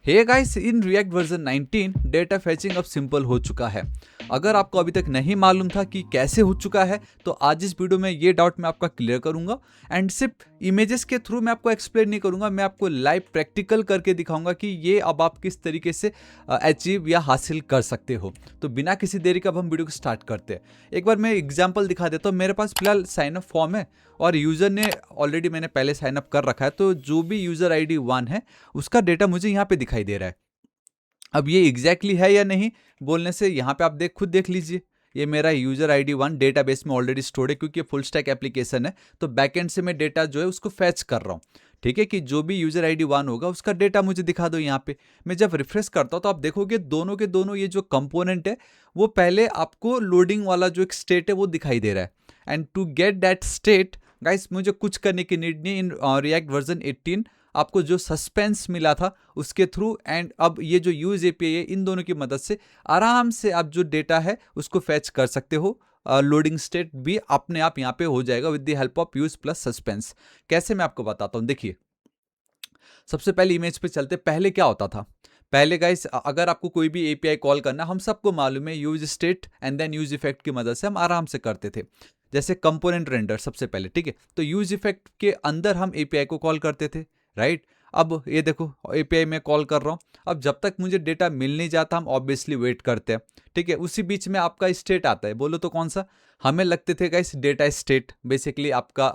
Hey guys, in React version 19 data fetching अब simple हो चुका है। अगर आपको अभी तक नहीं मालूम था कि कैसे हो चुका है, तो आज इस वीडियो में ये डाउट मैं आपका क्लियर करूंगा। एंड सिर्फ इमेजेस के थ्रू मैं आपको एक्सप्लेन नहीं करूंगा, मैं आपको लाइव प्रैक्टिकल करके दिखाऊंगा कि ये अब आप किस तरीके से अचीव या हासिल कर सकते हो। तो बिना किसी देरी का अब हम वीडियो को स्टार्ट करते हैं। एक बार मैं एग्जाम्पल दिखा देता हूँ। मेरे पास फिलहाल साइन अप फॉर्म है और यूज़र ने ऑलरेडी, मैंने पहले साइन अप कर रखा है, तो जो भी यूज़र ID 1 है उसका डेटा मुझे यहाँ पे दिखाई दे रहा है। अब ये एग्जैक्टली है या नहीं बोलने से यहाँ पे आप खुद देख लीजिए। ये मेरा यूजर ID 1 डेटाबेस में ऑलरेडी स्टोर्ड है, क्योंकि ये फुल स्टैक एप्लीकेशन है। तो बैकएंड से मैं डेटा जो है उसको फैच कर रहा हूँ। ठीक है, कि जो भी यूजर ID 1 होगा उसका डेटा मुझे दिखा दो यहाँ पे। मैं जब रिफ्रेश करता हूँ तो आप देखोगे दोनों के दोनों ये जो कंपोनेंट है वो पहले आपको लोडिंग वाला जो एक स्टेट है वो दिखाई दे रहा है। And to get that state guys, मुझे कुछ करने की नीड नहीं। इन रिएक्ट वर्जन 18 आपको जो सस्पेंस मिला था उसके थ्रू एंड अब ये जो यूज एपीआई है, इन दोनों की मदद से आराम से आप जो डेटा है उसको फैच कर सकते हो। लोडिंग स्टेट भी अपने आप यहाँ पे हो जाएगा with the help of use plus suspense. कैसे, मैं आपको बताता हूँ। देखिए, सबसे पहले इमेज पे चलते। पहले क्या होता था? पहले गाइस, अगर आपको कोई भी एपीआई कॉल करना, हम सबको मालूम है use state and then use effect की मदद से हम आराम से करते थे। जैसे कंपोनेंट रेंडर सबसे पहले, ठीक है, तो यूज इफेक्ट के अंदर हम एपीआई को कॉल करते थे, राइट। अब ये देखो, एपीआई में कॉल कर रहा हूँ। अब जब तक मुझे डेटा मिल नहीं जाता हम ऑब्वियसली वेट करते हैं। ठीक है, उसी बीच में आपका स्टेट आता है। बोलो तो कौन सा? हमें लगते थे गाइस डेटा स्टेट, बेसिकली आपका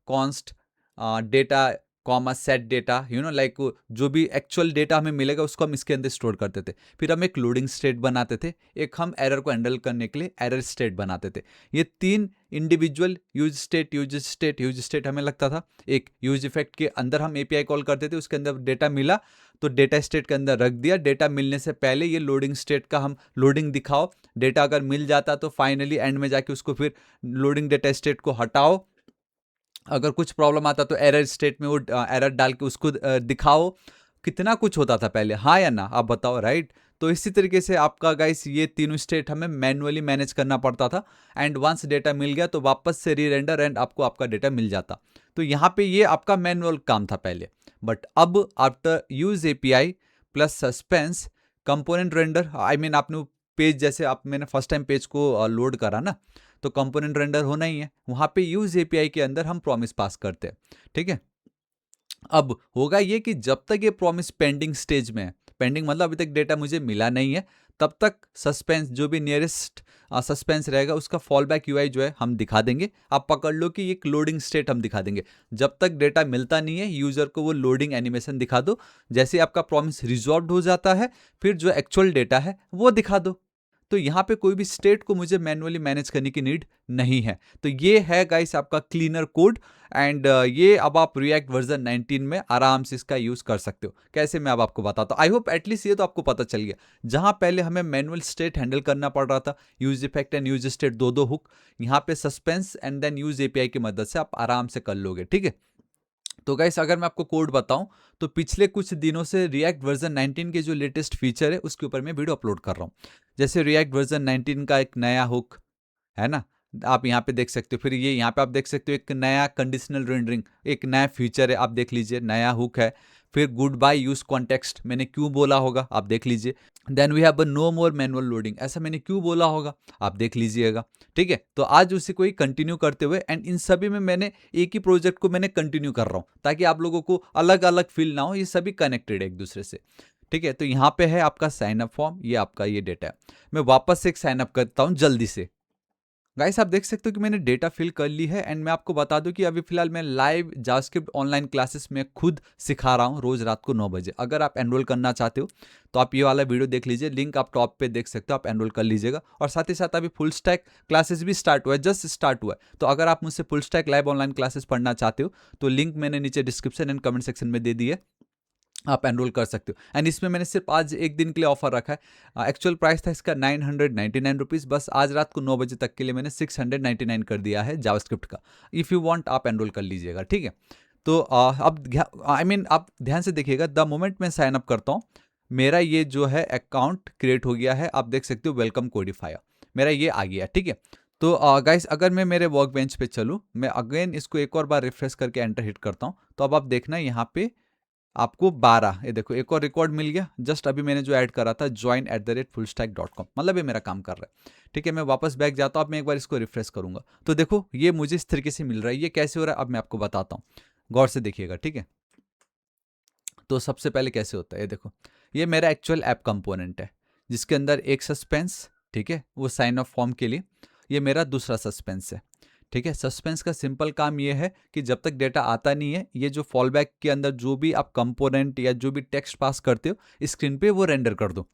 const data comma set data, like जो भी एक्चुअल डेटा हमें मिलेगा उसको हम इसके अंदर स्टोर करते थे। फिर हम एक लोडिंग स्टेट बनाते थे, एक हम एरर को हैंडल करने के लिए एरर स्टेट बनाते थे। ये तीन individual use state use state use state हमें लगता था। एक यूज इफेक्ट के अंदर हम एपीआई कॉल करते थे, उसके अंदर डेटा मिला तो डेटा स्टेट के अंदर रख दिया। डेटा मिलने से पहले ये लोडिंग स्टेट का हम लोडिंग दिखाओ। डेटा अगर मिल जाता तो फाइनली एंड में जाके उसको फिर लोडिंग डेटा स्टेट को हटाओ। अगर कुछ प्रॉब्लम आता तो एरर स्टेट में वो एरर डाल के उसको दिखाओ। कितना कुछ होता था पहले, हाँ या ना, आप बताओ, राइट। तो इसी तरीके से आपका गाइस ये तीनों स्टेट हमें मैनुअली मैनेज करना पड़ता था। एंड वंस डेटा मिल गया तो वापस से री रेंडर एंड आपको आपका डेटा मिल जाता। तो यहाँ पे ये आपका मैनुअल काम था पहले। बट अब after use API plus suspense component render, I mean आपने पेज, जैसे आप मैंने फर्स्ट टाइम पेज को लोड करा ना, तो कंपोनेंट रेंडर होना ही है। वहां पे यूज एपीआई के अंदर हम प्रॉमिस पास करते हैं। ठीक है, अब होगा ये कि जब तक ये प्रॉमिस पेंडिंग स्टेज में है, पेंडिंग मतलब अभी तक डेटा मुझे मिला नहीं है, तब तक सस्पेंस जो भी नियरेस्ट सस्पेंस रहेगा उसका फॉल बैक यूआई जो है हम दिखा देंगे। आप पकड़ लो कि एक लोडिंग स्टेट हम दिखा देंगे। जब तक डेटा मिलता नहीं है यूजर को वो लोडिंग एनिमेशन दिखा दो। जैसे आपका प्रॉमिस रिजॉल्व हो जाता है फिर जो एक्चुअल डेटा है वो दिखा दो। तो यहाँ पे कोई भी स्टेट को मुझे मैनुअली मैनेज करने की नीड नहीं है। तो ये है गाइस आपका क्लीनर कोड। एंड ये अब आप रिएक्ट वर्जन 19 में आराम से इसका यूज कर सकते हो। कैसे, मैं अब आपको बताता हूँ। आई होप एटलीस्ट ये तो आपको पता चल गया। जहां पहले हमें मैनुअल स्टेट हैंडल करना पड़ रहा था, use effect and use state दो दो हुक, यहाँ पे suspense and then use API की मदद से आप आराम से कर लोगे। ठीक है, तो गाइस अगर मैं आपको कोड बताऊं तो पिछले कुछ दिनों से रिएक्ट वर्जन 19 के जो लेटेस्ट फीचर है उसके ऊपर मैं वीडियो अपलोड कर रहा हूं। जैसे रिएक्ट वर्जन 19 का एक नया हुक है ना, आप यहाँ पे देख सकते हो। फिर ये यहाँ पे आप देख सकते हो एक नया कंडीशनल रेंडरिंग, एक नया फीचर है, आप देख लीजिए, नया हुक है। फिर गुड बाय यूज कॉन्टेक्स्ट मैंने क्यों बोला होगा आप देख लीजिए। Then we have no more manual loading, ऐसा मैंने क्यों बोला होगा आप देख लीजिएगा। ठीक है, तो आज उसी को ही कंटिन्यू करते हुए एंड इन सभी में मैंने एक ही प्रोजेक्ट को मैंने कंटिन्यू कर रहा हूँ ताकि आप लोगों को अलग अलग फील ना हो, ये सभी कनेक्टेड है एक दूसरे से। ठीक है, तो यहाँ पे है आपका साइन अप फॉर्म, ये आपका ये डेटा है। मैं वापस से एक साइन अप करता हूँ जल्दी से। गाइस आप देख सकते हो कि मैंने डेटा फिल कर ली है। एंड मैं आपको बता दूं कि अभी फिलहाल मैं लाइव जावास्क्रिप्ट ऑनलाइन क्लासेस में खुद सिखा रहा हूं रोज रात को 9 बजे। अगर आप एनरोल करना चाहते हो तो आप ये वाला वीडियो देख लीजिए, लिंक आप टॉप पे देख सकते हो, आप एनरोल कर लीजिएगा। और साथ ही साथ अभी फुल स्टैक क्लासेस भी स्टार्ट हुआ है, जस्ट स्टार्ट हुआ है। तो अगर आप मुझसे full stack live online classes पढ़ना चाहते हो तो लिंक मैंने नीचे डिस्क्रिप्शन एंड कमेंट सेक्शन में दे दी है, आप एनरोल कर सकते हो। एंड इसमें मैंने सिर्फ आज एक दिन के लिए ऑफर रखा है। एक्चुअल प्राइस था इसका 999 रुपीज़, बस आज रात को 9 बजे तक के लिए मैंने 699 कर दिया है जावास्क्रिप्ट का। इफ़ यू वांट आप एनरोल कर लीजिएगा। ठीक है, तो अब आई मीन आप ध्यान से देखिएगा, द मोमेंट मैं साइन अप करता हूँ मेरा ये जो है अकाउंट क्रिएट हो गया है। आप देख सकते हो वेलकम कोडिफायर मेरा ये आ गया। ठीक है, तो गाइस अगर मैं मेरे वर्क बेंच पे चलूँ, मैं अगेन इसको एक और बार रिफ्रेश करके एंटर हिट करता हूँ, तो अब आप देखना यहाँ पे आपको 12, ये देखो एक और रिकॉर्ड मिल गया, जस्ट अभी मैंने जो ऐड करा था join@fullstack.com, मतलब ये मेरा काम कर रहा है। ठीक है, मैं वापस बैक जाता हूँ, अब मैं एक बार इसको रिफ्रेश करूंगा तो देखो ये मुझे इस तरीके से मिल रहा है। ये कैसे हो रहा है अब मैं आपको बताता हूँ, गौर से देखिएगा। ठीक है, तो सबसे पहले कैसे होता है, ये देखो ये मेरा एक्चुअल ऐप कंपोनेंट है जिसके अंदर एक सस्पेंस, ठीक है, वो साइन ऑफ फॉर्म के लिए, ये मेरा दूसरा सस्पेंस है। ठीक है, सस्पेंस का सिंपल काम ये है कि जब तक डेटा आता नहीं है, ये जो फॉलबैक के अंदर जो भी आप कंपोनेंट या जो भी टेक्स्ट पास करते हो स्क्रीन पे वो रेंडर कर दो।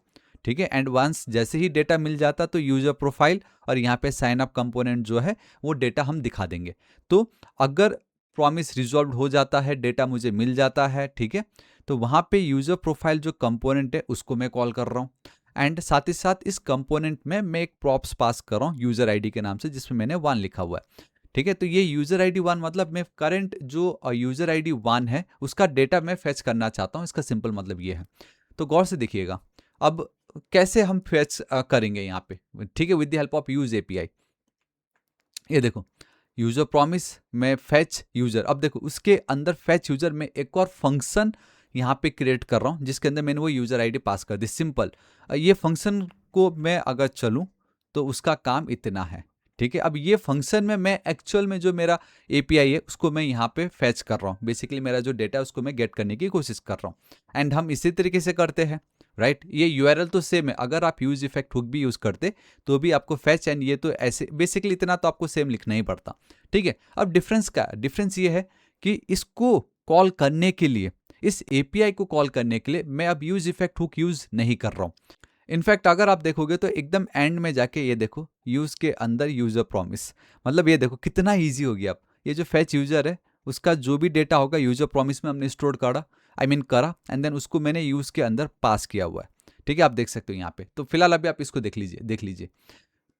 ठीक है, एंड वंस जैसे ही डेटा मिल जाता तो यूजर प्रोफाइल और यहाँ पे साइन अप कंपोनेंट जो है वो डेटा हम दिखा देंगे। तो अगर प्रॉमिस रिजॉल्व हो जाता है, डेटा मुझे मिल जाता है, ठीक है, तो वहाँ पे यूजर प्रोफाइल जो कंपोनेंट है उसको मैं कॉल कर रहा हूँ, एंड साथ ही साथ इस कंपोनेंट में मैं एक प्रॉप्स पास कर रहा हूँ यूजर आईडी के नाम से जिसमें मैंने 1 लिखा हुआ है। ठीक है, तो ये यूजर आईडी 1 मतलब मैं करंट जो यूजर आईडी 1 है उसका डेटा मैं फेच करना चाहता हूँ, इसका सिंपल मतलब ये है। तो गौर से देखिएगा अब कैसे हम फेच करेंगे यहाँ पे। ठीक है, with the help of use API. ये देखो यूजर प्रॉमिस में फैच यूजर, अब देखो उसके अंदर फैच यूजर में एक और फंक्शन यहाँ पे क्रिएट कर रहा हूँ जिसके अंदर मैंने वो यूजर आईडी पास कर दी, सिंपल। ये फंक्शन को मैं अगर चलूँ तो उसका काम इतना है। ठीक है, अब ये फंक्शन में मैं एक्चुअल में जो मेरा एपीआई है उसको मैं यहाँ पे फैच कर रहा हूँ, बेसिकली मेरा जो डेटा है उसको मैं गेट करने की कोशिश कर रहा हूँ, एंड हम इसी तरीके से करते हैं। राइट, ये यूआरएल तो सेम है, अगर आप यूज इफेक्ट हुक भी यूज करते तो भी आपको फैच एंड ये तो ऐसे बेसिकली इतना तो आपको सेम लिखना ही पड़ता। ठीक है, अब डिफरेंस क्या है, डिफरेंस ये है कि इसको कॉल करने के लिए, इस एपीआई को कॉल करने के लिए मैं अब यूज इफेक्ट हुक यूज नहीं कर रहा हूँ। इनफैक्ट अगर आप देखोगे तो एकदम एंड में जाके ये देखो यूज के अंदर यूजर प्रॉमिस, मतलब ये देखो कितना ईजी हो गया। अब ये जो फैच यूजर है उसका जो भी डेटा होगा यूजर प्रॉमिस में हमने स्टोर करा, करा, एंड देन उसको मैंने यूज के अंदर पास किया हुआ है। ठीक है, आप देख सकते हो यहाँ पे, तो फिलहाल अभी आप इसको देख लीजिए।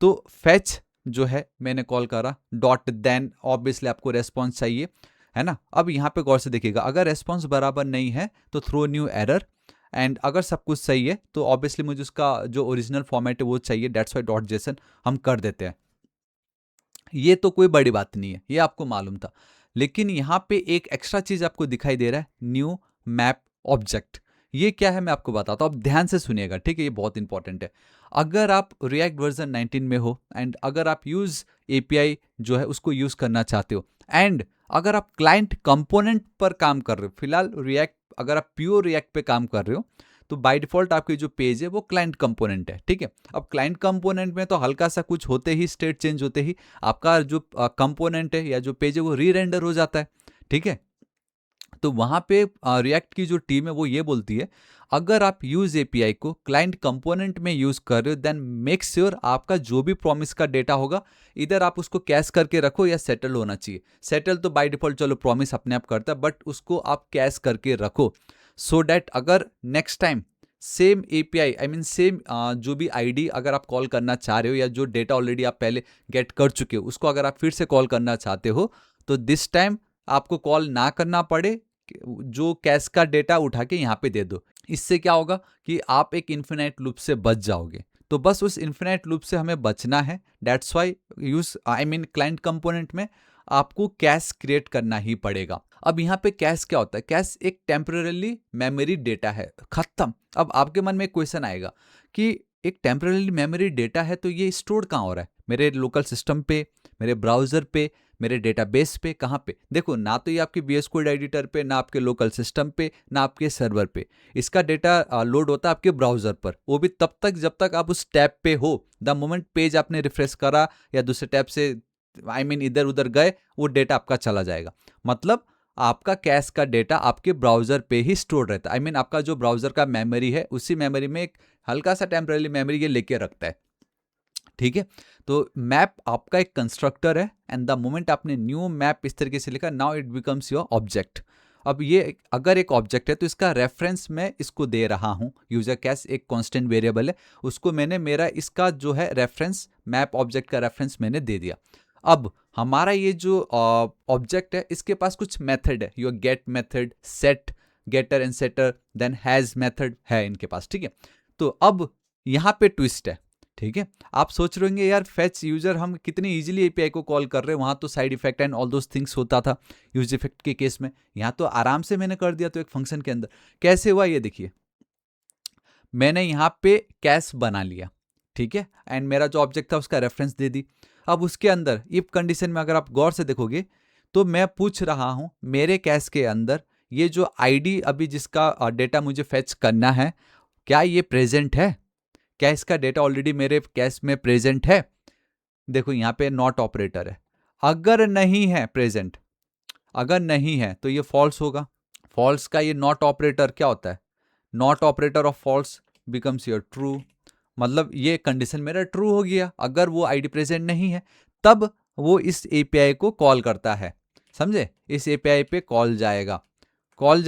तो फैच जो है मैंने कॉल करा, डॉट देन ऑब्वियसली आपको रेस्पॉन्स चाहिए, है ना। अब यहाँ पे गौर से देखिएगा, अगर रेस्पॉन्स बराबर नहीं है तो थ्रो न्यू एरर, एंड अगर सब कुछ सही है तो ऑब्वियसली मुझे उसका जो ओरिजिनल फॉर्मेट है वो चाहिए, डेट्स वाई डॉट जेसन हम कर देते हैं। ये तो कोई बड़ी बात नहीं है, ये आपको मालूम था, लेकिन यहाँ पे एक एक्स्ट्रा चीज आपको दिखाई दे रहा है, न्यू मैप ऑब्जेक्ट। ये क्या है मैं आपको बताता हूँ, अब ध्यान से सुनिएगा। ठीक है, ये बहुत इंपॉर्टेंट है। अगर आप रिएक्ट वर्जन 19 में हो एंड अगर आप यूज एपीआई जो है उसको यूज करना चाहते हो, एंड अगर आप क्लाइंट कंपोनेंट पर काम कर रहे हो, फिलहाल रिएक्ट अगर आप प्योर रिएक्ट पे काम कर रहे हो तो बाय डिफॉल्ट आपकी जो पेज है वो क्लाइंट कंपोनेंट है। ठीक है, अब क्लाइंट कंपोनेंट में तो हल्का सा कुछ होते ही, स्टेट चेंज होते ही आपका जो कंपोनेंट है या जो पेज है वो री रेंडर हो जाता है। ठीक है, तो वहां पे रिएक्ट की जो टीम है वो ये बोलती है, अगर आप यूज एपीआई को क्लाइंट कंपोनेंट में यूज कर रहे हो देन मेक श्योर आपका जो भी प्रॉमिस का डेटा होगा इधर आप उसको कैश करके रखो या सेटल होना चाहिए। सेटल तो बाय डिफॉल्ट चलो प्रॉमिस अपने आप करता है, बट उसको आप कैश करके रखो, सो डैट अगर next time same API same जो भी आईडी अगर आप कॉल करना चाह रहे हो या जो डेटा ऑलरेडी आप पहले गेट कर चुके हो उसको अगर आप फिर से कॉल करना चाहते हो तो दिस टाइम आपको कॉल ना करना पड़े, जो कैश का डेटा उठा के यहाँ पे दे दो। इससे क्या होगा कि आप एक इन्फिनाइट लूप से बच जाओगे। तो बस उस इन्फिनाइट लूप से हमें बचना है, that's why use client component में आपको कैश क्रिएट करना ही पड़ेगा। अब यहाँ पे कैश क्या होता है, कैश एक टेम्पररी मेमोरी डेटा है, खत्म। अब आपके मन में एक क्वेश्चन आएगा कि एक टेम्पररी मेमोरी डेटा है तो ये स्टोर कहाँ हो रहा है, मेरे लोकल सिस्टम पे, मेरे ब्राउजर पे, मेरे डेटाबेस पे, कहाँ पे। देखो ना तो ये आपके VS कोड एडिटर पे, ना आपके लोकल सिस्टम पे, ना आपके सर्वर पे। इसका डेटा लोड होता है आपके ब्राउजर पर, वो भी तब तक जब तक आप उस टैब पे हो। द मोमेंट पेज आपने रिफ्रेश करा या दूसरे टैब से इधर उधर गए वो डेटा आपका चला जाएगा। मतलब आपका कैश का डेटा आपके ब्राउजर पे ही स्टोर रहता है। आपका जो ब्राउजर का मेमोरी है उसी मेमोरी में एक हल्का सा टेम्पररी मेमोरी ये लेके रखता है। ठीक है, तो मैप आपका एक कंस्ट्रक्टर है, एंड द मोमेंट आपने न्यू मैप इस तरीके से लिखा now it becomes your object. अब ये अगर एक ऑब्जेक्ट है तो इसका रेफरेंस मैं इसको दे रहा हूं, यूजर कैश एक कांस्टेंट वेरिएबल है, उसको मैंने मेरा इसका जो है रेफरेंस, मैप ऑब्जेक्ट का रेफरेंस मैंने दे दिया। अब हमारा ये जो ऑब्जेक्ट है इसके पास कुछ मेथड है, your get method, set, getter and setter, then has method है इनके पास। ठीक है, तो अब यहाँ पे ट्विस्ट है ठीक है। आप सोच रहे होंगे यार फेच यूजर हम कितनी इजीली एपीआई को कॉल कर रहे हैं, वहां तो side effect and all those things होता था यूज इफेक्ट के केस में, यहाँ तो आराम से मैंने कर दिया तो एक फंक्शन के अंदर। कैसे हुआ ये देखिए, मैंने यहाँ पे कैश बना लिया, ठीक है, एंड मेरा जो ऑब्जेक्ट था उसका रेफरेंस दे दी। अब उसके अंदर इफ कंडीशन में अगर आप गौर से देखोगे तो मैं पूछ रहा हूं मेरे कैश के अंदर ये जो आईडी अभी जिसका डेटा मुझे फेच करना है, क्या ये प्रेजेंट है, क्या इसका डेटा ऑलरेडी मेरे कैश में प्रेजेंट है। देखो यहाँ पे नॉट ऑपरेटर है, अगर नहीं है प्रेजेंट, अगर नहीं है तो ये फॉल्स होगा। फॉल्स का ये नॉट ऑपरेटर क्या होता है, not operator of false becomes your true, मतलब ये कंडीशन मेरा ट्रू हो गया। अगर वो आईडी प्रेजेंट नहीं है तब वो इस एपीआई को कॉल करता है, समझे, इस एपीआई पे कॉल जाएगा, कॉल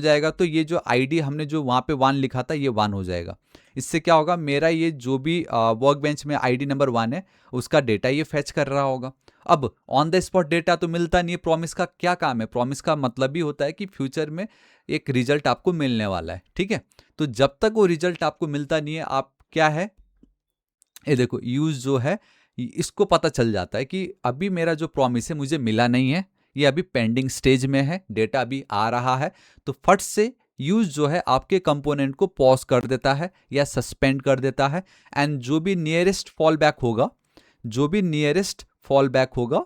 जाएगा तो ये जो आईडी हमने जो वहां पे 1 लिखा था ये 1 हो जाएगा। इससे क्या होगा, मेरा ये जो भी वर्क बेंच में आईडी नंबर 1 है उसका डेटा ये फेच कर रहा होगा। अब ऑन द स्पॉट डेटा तो मिलता नहीं है, प्रॉमिस का क्या काम है, प्रॉमिस का मतलब भी होता है कि फ्यूचर में एक रिजल्ट आपको मिलने वाला है, ठीक है। तो जब तक वो रिजल्ट आपको मिलता नहीं है, आप क्या है, ये देखो यूज जो है इसको पता चल जाता है कि अभी मेरा जो प्रॉमिस है मुझे मिला नहीं है, ये अभी पेंडिंग स्टेज में है, डेटा अभी आ रहा है, तो फट से यूज जो है आपके कंपोनेंट को पॉज कर देता है या सस्पेंड कर देता है। एंड जो भी नियरेस्ट फॉल बैक होगा, जो भी नियरेस्ट फॉल बैक होगा,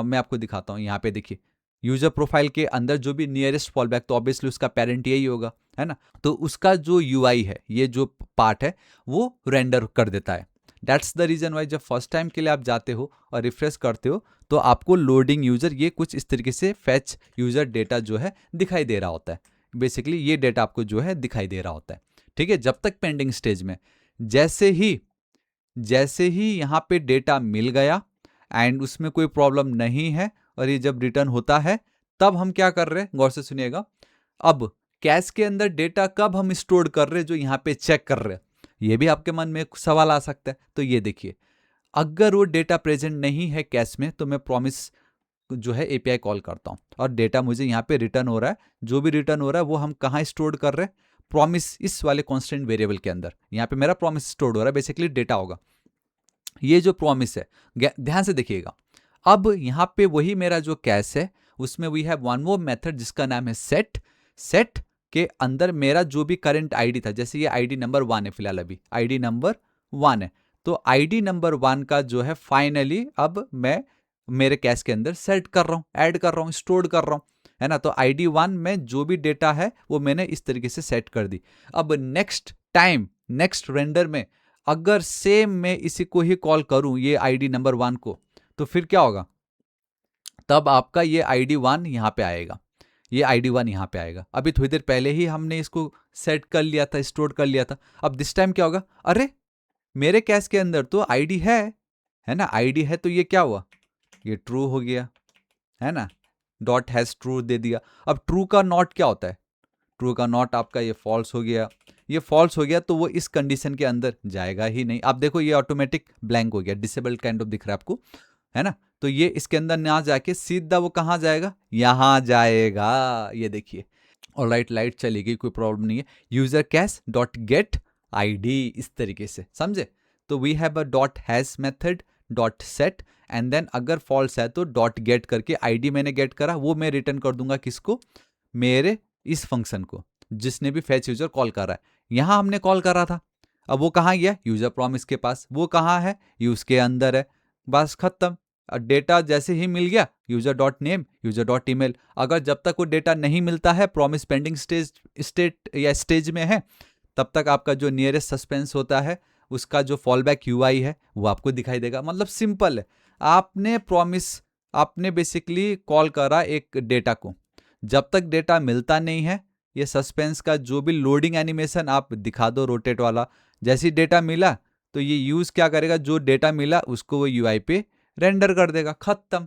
मैं आपको दिखाता हूं, यहाँ पे देखिए यूजर प्रोफाइल के अंदर जो भी नियरेस्ट फॉल बैक, तो ऑब्वियसली उसका पेरेंट यही होगा, है ना, तो उसका जो यूआई है, ये जो पार्ट है वो रेंडर कर देता है। दैट्स द रीजन वाई जब फर्स्ट टाइम के लिए आप जाते हो और रिफ्रेश करते हो तो आपको लोडिंग यूजर ये कुछ इस तरीके से फेच यूजर डेटा जो है दिखाई दे रहा होता है। बेसिकली ये डेटा आपको जो है दिखाई दे रहा होता है, ठीक है, जब तक पेंडिंग स्टेज में। जैसे ही यहाँ पे डेटा मिल गया एंड उसमें कोई प्रॉब्लम नहीं है और ये जब रिटर्न होता है तब हम क्या कर रहे हैं, गौर से सुनिएगा। अब कैश के अंदर डेटा कब हम स्टोर कर रहे हैं, जो यहाँ पे चेक कर रहे हैं, ये भी आपके मन में एक सवाल आ सकता है। तो ये देखिए, अगर वो डेटा प्रेजेंट नहीं है कैश में तो मैं प्रॉमिस जो है एपीआई कॉल करता हूँ और डेटा मुझे यहाँ पे रिटर्न हो रहा है। जो भी रिटर्न हो रहा है वो हम कहाँ स्टोर कर रहे हैं, प्रॉमिस इस वाले कॉन्स्टेंट वेरिएबल के अंदर। यहाँ पे मेरा प्रॉमिस स्टोर हो रहा है, बेसिकली डेटा होगा। ये जो प्रॉमिस है, ध्यान से देखिएगा, अब यहाँ पे वही मेरा जो कैश है उसमें we have one more method जिसका नाम है सेट। सेट के अंदर मेरा जो भी करंट आईडी था, जैसे ये आईडी नंबर 1 है, फिलहाल अभी आईडी नंबर 1 है, तो आईडी नंबर 1 का जो है फाइनली अब मैं मेरे कैश के अंदर सेट कर रहा हूँ, ऐड कर रहा हूँ, स्टोर कर रहा हूँ, है ना। तो आईडी 1 में जो भी डेटा है वो मैंने इस तरीके से सेट कर दी। अब नेक्स्ट टाइम, नेक्स्ट रेंडर में अगर सेम मैं इसी को ही कॉल करूं, ये आईडी नंबर 1 को, तो फिर क्या होगा, तब आपका ये आईडी 1 यहाँ पे आएगा, ये आईडी 1 यहाँ पे आएगा। अभी थोड़ी देर पहले ही हमने इसको सेट कर लिया था, स्टोर कर लिया था। अब दिस टाइम क्या होगा, अरे मेरे कैश के अंदर तो आईडी है ना, आईडी है, तो ये क्या हुआ, ये ट्रू हो गया, है ना, डॉट हैज ट्रू दे दिया। अब ट्रू का नॉट क्या होता है, ट्रू का नॉट आपका ये फॉल्स हो गया, ये फॉल्स हो गया तो वो इस कंडीशन के अंदर जाएगा ही नहीं। आप देखो ये ऑटोमेटिक ब्लैंक हो गया, डिसेबल्ड काइंड ऑफ दिख रहा है आपको, है ना, तो ये इसके अंदर ना जाके सीधा वो कहाँ जाएगा, यहाँ जाएगा, ये देखिए। ऑलराइट, लाइट चली गई, कोई प्रॉब्लम नहीं है। User cache dot get ID, इस तरीके से, समझे। तो we have a dot has method dot set and then अगर फॉल्स है तो डॉट गेट करके आईडी मैंने गेट करा, वो मैं रिटर्न कर दूंगा किसको, मेरे इस फंक्शन को जिसने भी फेच यूजर कॉल कर रहा है। यहां हमने कॉल करा था, अब वो कहाँ गया, यूजर प्रॉमिस के पास, वो कहाँ है, यूज के अंदर है, बस खत्म। डेटा जैसे ही मिल गया, user dot name, user dot email. अगर जब तक वो डेटा नहीं मिलता है, प्रॉमिस पेंडिंग स्टेट या स्टेज में है, तब तक आपका जो नियरेस्ट सस्पेंस होता है उसका जो फॉल बैक यूआई है वो आपको दिखाई देगा। मतलब सिंपल है, आपने प्रॉमिस, आपने बेसिकली कॉल करा एक डेटा को, जब तक डेटा मिलता नहीं है ये सस्पेंस का जो भी लोडिंग एनिमेशन आप दिखा दो रोटेट वाला, जैसे ही डेटा मिला तो ये यूज क्या करेगा, जो डेटा मिला उसको वो यूआई पे रेंडर कर देगा, खत्म।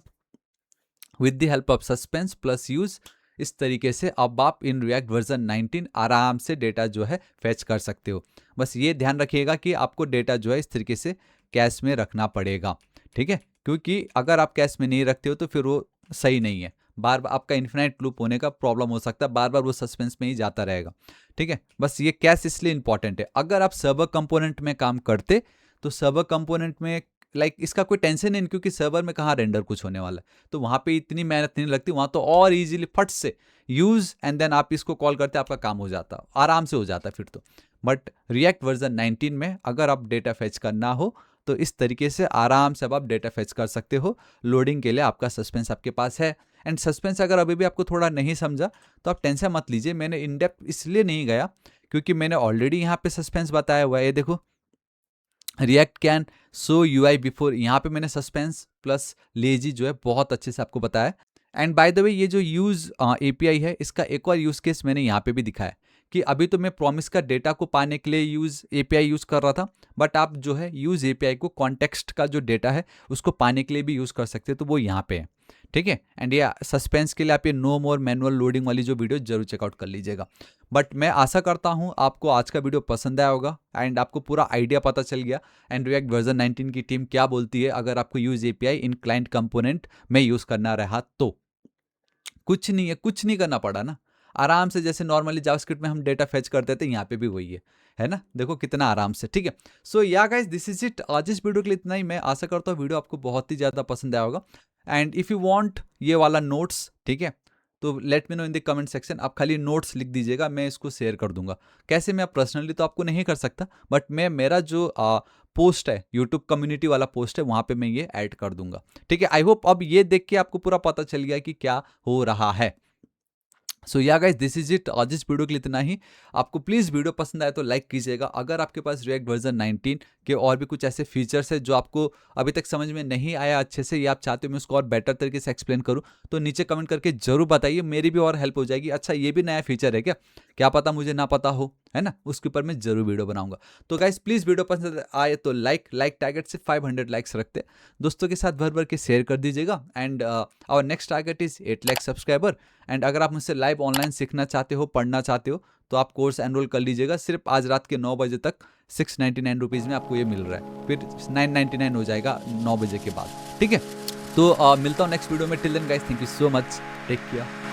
With the help of suspense plus use, इस तरीके से अब आप इन रिएक्ट वर्जन 19 आराम से डेटा जो है फेच कर सकते हो। बस ये ध्यान रखिएगा कि आपको डेटा जो है इस तरीके से कैश में रखना पड़ेगा, ठीक है, क्योंकि अगर आप कैश में नहीं रखते हो तो फिर वो सही नहीं है। बार बार आपका इन्फिनाइट लूप होने का प्रॉब्लम हो सकता है, बार बार वो सस्पेंस में ही जाता रहेगा। ठीक है, बस ये कैश इसलिए इंपॉर्टेंट है। अगर आप सर्वर कंपोनेंट में काम करते तो सर्वर कंपोनेंट में इसका कोई टेंशन नहीं, क्योंकि सर्वर में कहाँ रेंडर कुछ होने वाला है, तो वहाँ पे इतनी मेहनत नहीं लगती, वहाँ तो और इजीली फट से यूज एंड देन आप इसको कॉल करते, आपका काम हो जाता, आराम से हो जाता फिर तो। बट रिएक्ट वर्जन 19 में अगर आप डेटा फेच करना हो तो इस तरीके से आराम से अब आप डेटा फेच कर सकते हो। लोडिंग के लिए आपका सस्पेंस आपके पास है। एंड सस्पेंस अगर अभी भी आपको थोड़ा नहीं समझा तो आप टेंशन मत लीजिए, मैंने इन डेप्थ इसलिए नहीं गया क्योंकि मैंने ऑलरेडी यहाँ पे सस्पेंस बताया हुआ है। ये देखो, react can show UI before, यहाँ पे मैंने सस्पेंस प्लस लेजी जो है बहुत अच्छे से आपको बताया। एंड बाय द वे ये जो यूज एपीआई है, इसका एक और यूज केस मैंने यहाँ पे भी दिखाया कि अभी तो मैं प्रॉमिस का डेटा को पाने के लिए यूज एपीआई यूज कर रहा था, बट आप जो है यूज एपीआई को कॉन्टेक्स्ट का जो डेटा है उसको पाने के लिए भी यूज कर सकते हो, तो वो यहाँ पे है। ठीक है, एंड ये सस्पेंस के लिए आप ये नो मोर मैनुअल लोडिंग वाली जो वीडियो जरूर चेकआउट कर लीजिएगा। बट मैं आशा करता हूँ आपको आज का वीडियो पसंद आया होगा एंड आपको पूरा आइडिया पता चल गया एंड रिएक्ट वर्जन 19 की टीम क्या बोलती है अगर आपको यूज एपीआई इन क्लाइंट कंपोनेंट में यूज करना रहा तो। कुछ नहीं है, कुछ नहीं करना पड़ा ना, आराम से जैसे नॉर्मली जावास्क्रिप्ट में हम डेटा फेच करते थे यहाँ पे भी वही है ना, देखो कितना आराम से। ठीक है, सो या गाइस दिस इज इट, आज इस वीडियो के लिए इतना ही। मैं आशा करता हूँ वीडियो आपको बहुत ही ज़्यादा पसंद आया होगा एंड इफ़ यू वांट ये वाला नोट्स, ठीक है, तो let me know in the comment section. आप खाली नोट्स लिख दीजिएगा, मैं इसको शेयर कर दूंगा। कैसे, मैं पर्सनली तो आपको नहीं कर सकता, बट मैं मेरा जो पोस्ट है, यूट्यूब कम्युनिटी वाला पोस्ट है, वहाँ पे मैं ये ऐड कर दूंगा। ठीक है, आई होप अब ये देख के आपको पूरा पता चल गया कि क्या हो रहा है। सो yeah guys this is it, आज इस वीडियो के लिए इतना ही। आपको प्लीज़ वीडियो पसंद आए तो लाइक कीजिएगा। अगर आपके पास रिएक्ट वर्जन 19 के और भी कुछ ऐसे फीचर्स है जो आपको अभी तक समझ में नहीं आया अच्छे से, या आप चाहते हो मैं उसको और बेटर तरीके से एक्सप्लेन करूँ, तो नीचे कमेंट करके जरूर बताइए, मेरी भी और हेल्प हो जाएगी। अच्छा ये भी नया फीचर है क्या, क्या पता मुझे ना पता हो, है ना, उसके ऊपर मैं जरूर वीडियो बनाऊंगा। तो गाइज प्लीज़ वीडियो पसंद आए तो लाइक टारगेट से 500 लाइक्स रखते, दोस्तों के साथ भर भर के शेयर कर दीजिएगा। And our next target is 8 lakh subscriber. And अगर आप मुझसे लाइव ऑनलाइन सीखना चाहते हो, पढ़ना चाहते हो, तो आप कोर्स एनरोल कर लीजिएगा। सिर्फ आज रात के 9 बजे तक 699 रुपीज़ में आपको ये मिल रहा है, फिर 999 हो जाएगा 9 बजे के बाद। ठीक है, तो मिलता हूँ नेक्स्ट वीडियो में। Till then guys, thank you so much, take care.